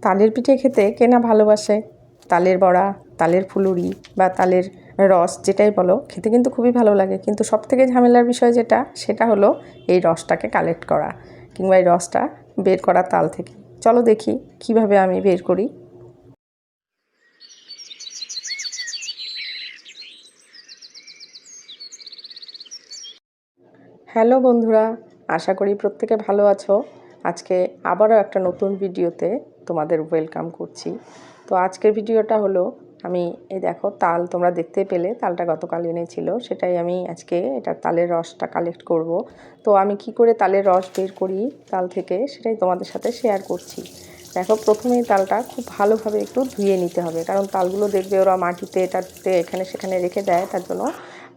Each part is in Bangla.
তালের পিঠে খেতে কে না ভালোবাসে। তালের বড়া, তালের ফুলুরি বা তালের রস যেটাই বলো, খেতে কিন্তু খুবই ভালো লাগে। কিন্তু সবথেকে ঝামেলার বিষয় যেটা, সেটা হলো এই রসটাকে কালেক্ট করা কিংবা এই রসটা বের করা তাল থেকে। চলো দেখি কিভাবে আমি বের করি। হ্যালো বন্ধুরা, আশা করি প্রত্যেকে ভালো আছো। আজকে আবারও একটা নতুন ভিডিওতে তোমাদের ওয়েলকাম করছি। তো আজকের ভিডিওটা হলো, আমি এই দেখো তাল তোমরা দেখতে পেলে, তালটা গতকাল এনেছিল, সেটাই আমি আজকে এটা তালের রসটা কালেক্ট করব। তো আমি কি করে তালের রস বের করি তাল থেকে, সেটাই তোমাদের সাথে শেয়ার করছি। দেখো, প্রথমেই তালটা খুব ভালোভাবে একটু ধুয়ে নিতে হবে, কারণ তালগুলো দেখবে ওরা মাটিতে এটাতে এখানে সেখানে রেখে দেয়। তার জন্য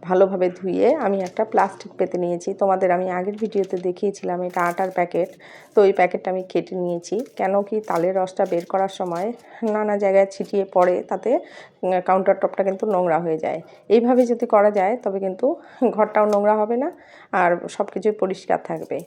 ভালোভাবে ধুয়ে আমি একটা প্লাস্টিক পেতে নিয়েছি। তোমাদের আমি আগের ভিডিওতে দেখিয়েছিলাম, এটা আটার প্যাকেট। তো এই প্যাকেটটা আমি কেটে নিয়েছি, কেন কি তালের রসটা বের করার সময় নানা জায়গায় ছিটিয়ে পড়ে, তাতে কাউন্টার টপটা কিন্তু নোংরা হয়ে যায়। এইভাবে যদি করা যায় তবে কিন্তু ঘরটাও নোংরা হবে না আর সব কিছুই পরিষ্কার থাকবে।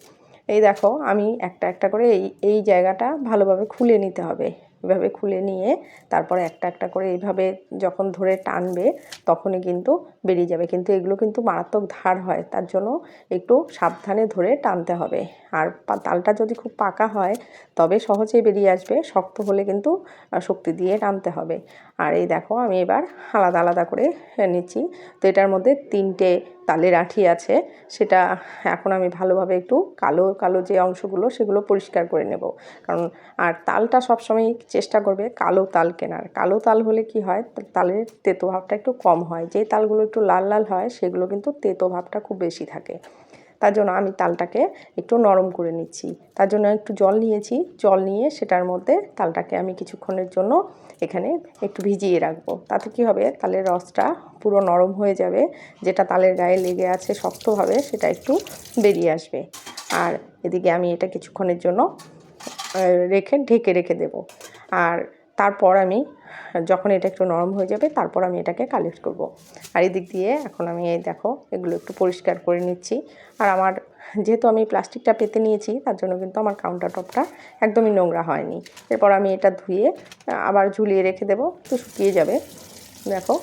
এই দেখো, আমি একটা একটা করে এই জায়গাটা ভালোভাবে খুলে নিতে হবে। এভাবে খুলে নিয়ে তারপরে একটা একটা করে এইভাবে যখন ধরে টানবে তখনই কিন্তু বেরিয়ে যাবে। কিন্তু এগুলো কিন্তু মারাত্মক ধার হয়, তার জন্য একটু সাবধানে ধরে টানতে হবে। আর তালটা যদি খুব পাকা হয় তবে সহজেই বেরিয়ে আসবে, শক্ত হলে কিন্তু শক্তি দিয়ে টানতে হবে। আর এই দেখো, আমি এবার আলাদা আলাদা করে নিচ্ছি। তো এটার মধ্যে 3টে তালের আঁঠি আছে, সেটা এখন আমি ভালোভাবে একটু কালো কালো যে অংশগুলো সেগুলো পরিষ্কার করে নেব। কারণ আর তালটা সবসময় চেষ্টা করবে কালো তাল কেনার। কালো তাল হলে কি হয়, তালের তেতো ভাবটা একটু কম হয়। যে তালগুলো একটু লাল লাল হয় সেগুলো কিন্তু তেতো ভাবটা খুব বেশি থাকে। তার জন্য আমি তালটাকে একটু নরম করে নিচ্ছি। তার জন্য একটু জল নিয়েছি, জল নিয়ে সেটার মধ্যে তালটাকে আমি কিছুক্ষণের জন্য এখানে একটু ভিজিয়ে রাখবো। তাতে কি হবে, তালের রসটা পুরো নরম হয়ে যাবে, যেটা তালের গায়ে লেগে আছে শক্তভাবে সেটা একটু বেরিয়ে আসবে। আর এদিকে আমি এটা কিছুক্ষণের জন্য ঢেকে রেখে দেব। আর তারপর আমি যখন এটা একটু নরম হয়ে যাবে তারপর আমি এটাকে কালেক্ট করব। আর এদিক দিয়ে এখন আমি এই দেখো এগুলো একটু পরিষ্কার করে নিচ্ছি। আর আমার যেহেতু আমি প্লাস্টিকটা পেতে নিয়েছি, তার জন্য কিন্তু আমার কাউন্টার টপটা একদমই নোংরা হয়নি। এরপর আমি এটা ধুয়ে আবার ঝুলিয়ে রেখে দেবো, তো শুকিয়ে যাবে। দেখো,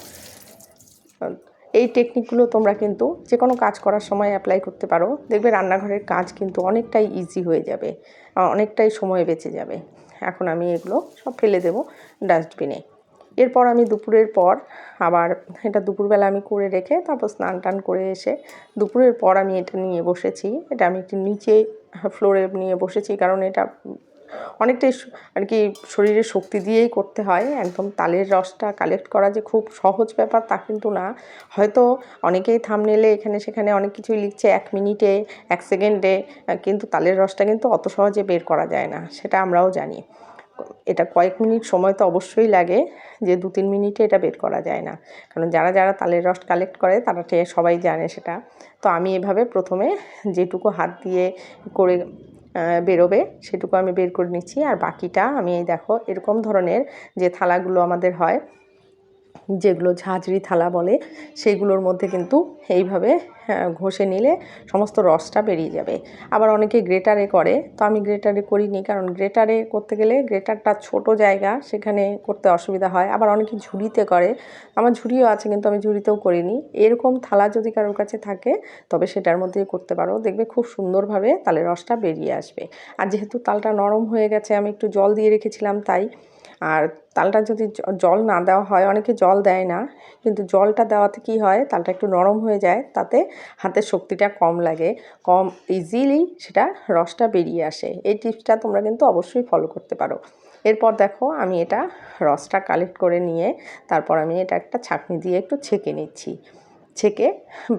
এই টেকনিকগুলো তোমরা কিন্তু যে কোনো কাজ করার সময় অ্যাপ্লাই করতে পারো। দেখবে রান্নাঘরের কাজ কিন্তু অনেকটাই ইজি হয়ে যাবে, অনেকটাই সময় বেঁচে যাবে। এখন আমি এগুলো সব ফেলে দেবো ডাস্টবিনে। এরপর আমি দুপুরের পর আবার এটা দুপুরবেলা আমি করে রেখে তারপর স্নান টান করে এসে দুপুরের পর আমি এটা নিয়ে বসেছি। এটা আমি একটু নিচে ফ্লোরে নিয়ে বসেছি, কারণ এটা অনেকটাই আর কি শরীরে শক্তি দিয়েই করতে হয়। একদম তালের রসটা কালেক্ট করা যে খুব সহজ ব্যাপার তা কিন্তু না। হয়তো অনেকেই থাম্বনেইলে এখানে সেখানে অনেক কিছুই লিখছে 1 মিনিটে 1 সেকেন্ডে, কিন্তু তালের রসটা কিন্তু অত সহজে বের করা যায় না, সেটা আমরাও জানি। এটা কয়েক মিনিট সময় তো অবশ্যই লাগে, যে 2-3 মিনিটে এটা বের করা যায় না। কারণ যারা যারা তালের রস কালেক্ট করে তারা সবাই জানে সেটা। তো আমি এভাবে প্রথমে যেটুকু হাত দিয়ে করে বেরোবে সেটুকু আমি বের করে নিচ্ছি। আর বাকিটা আমি এই দেখো এরকম ধরনের যে থালাগুলো আমাদের হয়, যেগুলো ঝাঁঝরি থালা বলে, সেইগুলোর মধ্যে কিন্তু এইভাবে ঘষে নিলে সমস্ত রসটা বেরিয়ে যাবে। আবার অনেকে গ্রেটারে করে, তো আমি গ্রেটারে করিনি, কারণ গ্রেটারে করতে গেলে গ্রেটারটা ছোট জায়গা, সেখানে করতে অসুবিধা হয়। আবার অনেকে ঝুড়িতে করে, আমার ঝুড়িও আছে কিন্তু আমি ঝুড়িতেও করিনি। এরকম থালা যদি কারোর কাছে থাকে তবে সেটার মধ্যেই করতে পারো, দেখবে খুব সুন্দরভাবে তালের রসটা বেরিয়ে আসবে। আর যেহেতু তালটা নরম হয়ে গেছে, আমি একটু জল দিয়ে রেখেছিলাম তাই। আর তালটা যদি জল না দেওয়া হয়, অনেকে জল দেয় না, কিন্তু জলটা দেওয়াতে কি হয়, তালটা একটু নরম হয়ে যায়, তাতে হাতের শক্তিটা কম লাগে, কম ইজিলি সেটা রসটা বেরিয়ে আসে। এই টিপসটা তোমরা কিন্তু অবশ্যই ফলো করতে পারো। এরপর দেখো, আমি এটা রসটা কালেক্ট করে নিয়ে তারপর আমি এটা একটা ছাঁকনি দিয়ে একটু ছেঁকে নিচ্ছি। ছেঁকে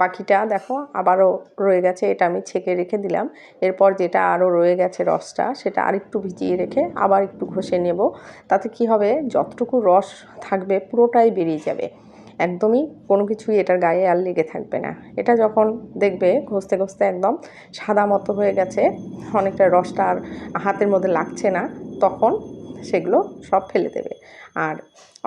বাকিটা দেখো আবারও রয়ে গেছে, এটা আমি ছেঁকে রেখে দিলাম। এরপর যেটা আরও রয়ে গেছে রসটা, সেটা আরেকটু ভিজিয়ে রেখে আবার একটু ঘষে নেব। তাতে কি হবে, যতটুকু রস থাকবে পুরোটাই বেরিয়ে যাবে, একদমই কোনো কিছুই এটার গায়ে আর লেগে থাকবে না। এটা যখন দেখবে ঘষতে ঘষতে একদম সাদা মতো হয়ে গেছে, অনেকটা রসটা আর হাতের মধ্যে লাগছে না, তখন সেগুলো সব ফেলে দেবে। আর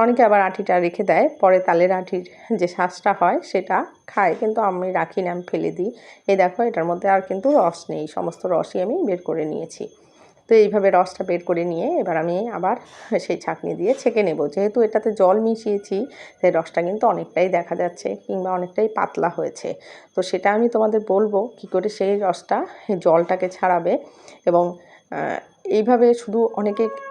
অনেকে আবার আঁটিটা রেখে দেয়, পরে তালের আঁটির যে শাঁসটা হয় সেটা খায়, কিন্তু আমি রাখি না, আমি ফেলে দিই। এই দেখো, এটার মধ্যে আর কিন্তু রস নেই, সমস্ত রসই আমি বের করে নিয়েছি। তো এইভাবে রসটা বের করে নিয়ে এবার আমি আবার সেই ছাঁকনি দিয়ে ছেঁকে নেব। যেহেতু এটাতে জল মিশিয়েছি, সেই রসটা কিন্তু অনেকটাই দেখা যাচ্ছে কিংবা অনেকটাই পাতলা হয়েছে। তো সেটা আমি তোমাদের বলবো কী করে সেই রসটা জলটাকে ছাড়াবে। এবং এইভাবে শুধু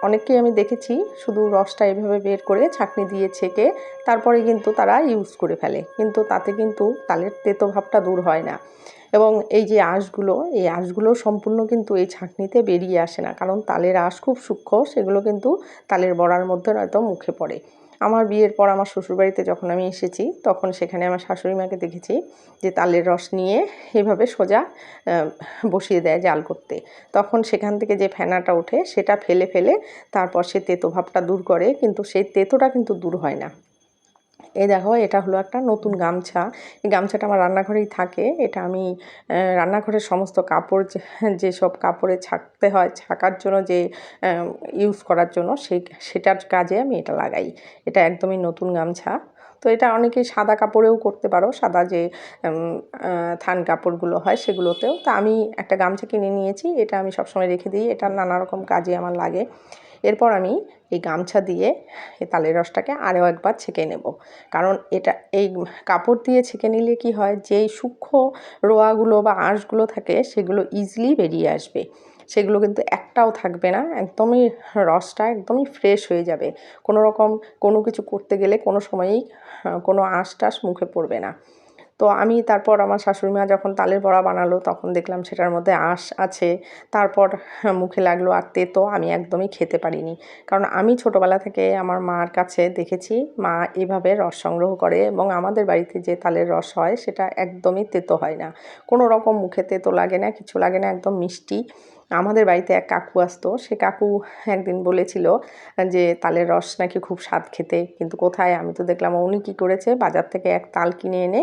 অনেককেই আমি দেখেছি শুধু রসটা এইভাবে বের করে ছাঁকনি দিয়ে ছেঁকে তারপরে কিন্তু তারা ইউজ করে ফেলে, কিন্তু তাতে কিন্তু তালের তেতো ভাবটা দূর হয় না। এবং এই যে এই আঁশগুলো সম্পূর্ণ কিন্তু এই ছাঁকনিতে বেরিয়ে আসে না, কারণ তালের আঁশ খুব সূক্ষ্ম, সেগুলো কিন্তু তালের বড়ার মধ্যে হয়তো মুখে পড়ে। আমার বিয়ের পর আমার শ্বশুরবাড়িতে যখন আমি এসেছি তখন সেখানে আমার শাশুড়ি মাকে দেখেছি যে তালের রস নিয়ে এভাবে সোজা বসিয়ে দেয় জাল করতে। তখন সেখান থেকে যে ফেনাটা ওঠে সেটা ফেলে ফেলে তারপর সে তেতো ভাবটা দূর করে, কিন্তু সেই তেতোটা কিন্তু দূর হয় না। এই দেখো, এটা হলো একটা নতুন গামছা। এই গামছাটা আমার রান্নাঘরেই থাকে। এটা আমি রান্নাঘরের সমস্ত কাপড় যেসব কাপড়ে ছাকতে হয়, ছাকার জন্য যে ইউজ করার জন্য সেটার কাজে আমি এটা লাগাই। এটা একদমই নতুন গামছা। তো এটা অনেকেই সাদা কাপড়েও করতে পারো, সাদা যে থান কাপড়গুলো হয় সেগুলোতেও। তা আমি একটা গামছা কিনে নিয়েছি, এটা আমি সবসময় রেখে দিই, এটা নানা রকম কাজে আমার লাগে। এরপর আমি এই গামছা দিয়ে এই তালের রসটাকে আরও একবার ছেঁকে নেব, কারণ এটা এই কাপড় দিয়ে ছেঁকে নিলে কি হয়, যেই সূক্ষ্ম রোয়াগুলো বা আঁশগুলো থাকে সেগুলো ইজিলি বেরিয়ে আসবে, সেগুলো কিন্তু একটাও থাকবে না। একদমই রসটা একদমই ফ্রেশ হয়ে যাবে, কোনো রকম কোনো কিছু করতে গেলে কোনো সময়ই কোনো আঁশ টাশ মুখে পড়বে না। তো আমি তারপর আমার শাশুড়ি মা যখন তালের বড়া বানালো তখন দেখলাম সেটার মধ্যে আঁশ আছে। তারপর মুখে লাগলো আর তেতো, আমি একদমই খেতে পারিনি। কারণ আমি ছোটোবেলা থেকে আমার মার কাছে দেখেছি মা এভাবে রস সংগ্রহ করে, এবং আমাদের বাড়িতে যে তালের রস হয় সেটা একদমই তেতো হয় না, কোনো রকম মুখে তেতো লাগে না, কিছু লাগে না, একদম মিষ্টি। আমাদের বাড়িতে এক কাকু আসতো, সে কাকু একদিন বলেছিল যে তালের রস নাকি খুব স্বাদ খেতে, কিন্তু কোথায়, আমি তো দেখলাম উনি কী করেছে, বাজার থেকে এক তাল কিনে এনে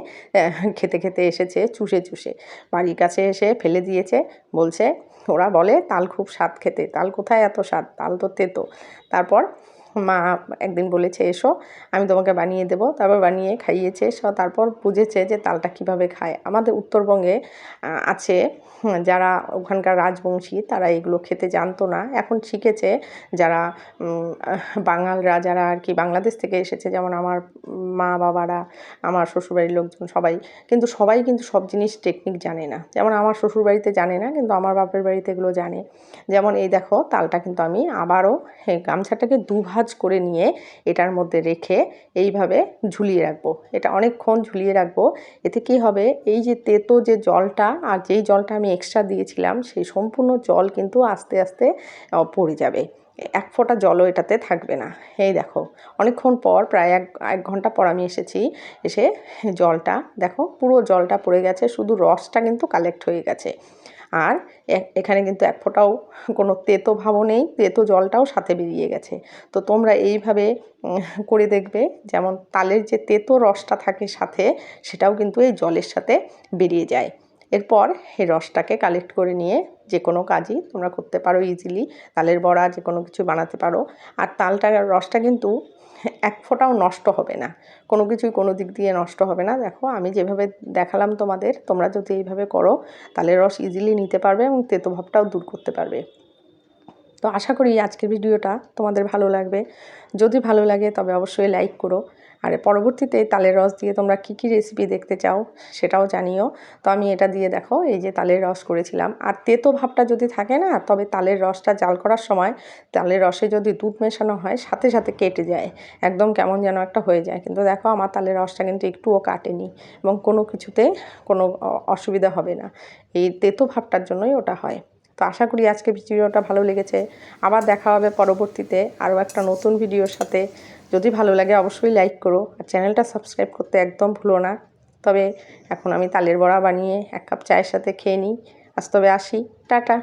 খেতে খেতে এসেছে চুষে চুষে, বাড়ির কাছে এসে ফেলে দিয়েছে। বলছে ওরা বলে তাল খুব স্বাদ খেতে, তাল কোথায় এত স্বাদ, তাল তো তেতো। তারপর মা একদিন বলেছে এসো আমি তোমাকে বানিয়ে দেবো, তারপর বানিয়ে খাইয়েছে। তারপর বুঝেছে যে তালটা কিভাবে খায়। আমাদের উত্তরবঙ্গে আছে যারা ওখানকার রাজবংশী, তারা এগুলো খেতে জানতো না, এখন শিখেছে। যারা বাঙালরা, যারা আর কি বাংলাদেশ থেকে এসেছে, যেমন আমার মা বাবারা, আমার শ্বশুরবাড়ির লোকজন সবাই কিন্তু সব জিনিস টেকনিক জানে না। যেমন আমার শ্বশুরবাড়িতে জানে না, কিন্তু আমার বাপের বাড়িতে এগুলো জানে। যেমন এই দেখো, তালটা কিন্তু আমি আবারও গামছাটাকে দুভাঁজ করে নিয়ে এটার মধ্যে রেখে এইভাবে ঝুলিয়ে রাখবো। এটা অনেকক্ষণ ঝুলিয়ে রাখবো। এতে কি হবে, এই যে তেতো যে জলটা আর যেই জলটা আমি এক্সট্রা দিয়েছিলাম সেই সম্পূর্ণ জল কিন্তু আস্তে আস্তে পড়ে যাবে, এক ফোঁটা জলও এটাতে থাকবে না। এই দেখো, অনেকক্ষণ পর প্রায় এক ঘন্টা পর আমি এসে জলটা দেখো, পুরো জলটা পড়ে গেছে, শুধু রসটা কিন্তু কালেক্ট হয়ে গেছে। আর এখানে কিন্তু এক ফোঁটাও কোনো তেতো ভাবও নেই, তেতো জলটাও সাথে বেরিয়ে গেছে। তো তোমরা এইভাবে করে দেখবে, যেমন তালের যে তেতো রসটা থাকে সাথে, সেটাও কিন্তু এই জলের সাথে বেরিয়ে যায়। এরপর এই রসটাকে কালেক্ট করে নিয়ে যে কোনো কাজই তোমরা করতে পারো ইজিলি, তালের বড়া যে কোনো কিছু বানাতে পারো। আর রসটা কিন্তু এক ফোঁটাও নষ্ট হবে না, কোনো কিছুই কোনো দিক দিয়ে নষ্ট হবে না। দেখো আমি যেভাবে দেখালাম তোমাদের, তোমরা যদি এইভাবে করো তালের রস ইজিলি নিতে পারবে এবং তেতো ভাবটাও দূর করতে পারবে। তো আশা করি আজকের ভিডিওটা তোমাদের ভালো লাগবে। যদি ভালো লাগে তবে অবশ্যই লাইক করো, আর পরবর্তীতে তালের রস দিয়ে তোমরা কী কী রেসিপি দেখতে চাও সেটাও জানিও। তো আমি এটা দিয়ে দেখো এই যে তালের রস করেছিলাম। আর তেতো ভাবটা যদি থাকে না, তবে তালের রসটা জাল করার সময় তালের রসে যদি দুধ মেশানো হয় সাথে সাথে কেটে যায়, একদম কেমন যেন একটা হয়ে যায়। কিন্তু দেখো আমার তালের রসটা কিন্তু একটুও কাটেনি, এবং কোনো কিছুতে কোনো অসুবিধা হবে না, এই তেতো ভাবটার জন্যই ওটা হয়। তো আশা করি আজকের ভিডিওটা ভালো লেগেছে। আবার দেখা হবে পরবর্তীতে আরও একটা নতুন ভিডিওর সাথে। যদি ভালো লাগে অবশ্যই লাইক করো, আর চ্যানেলটা সাবস্ক্রাইব করতে একদম ভুলো না। তবে এখন আমি তালের বড়া বানিয়ে এক কাপ চায়ের সাথে খেয়ে নিই। আজ তবে আসি, টাটা।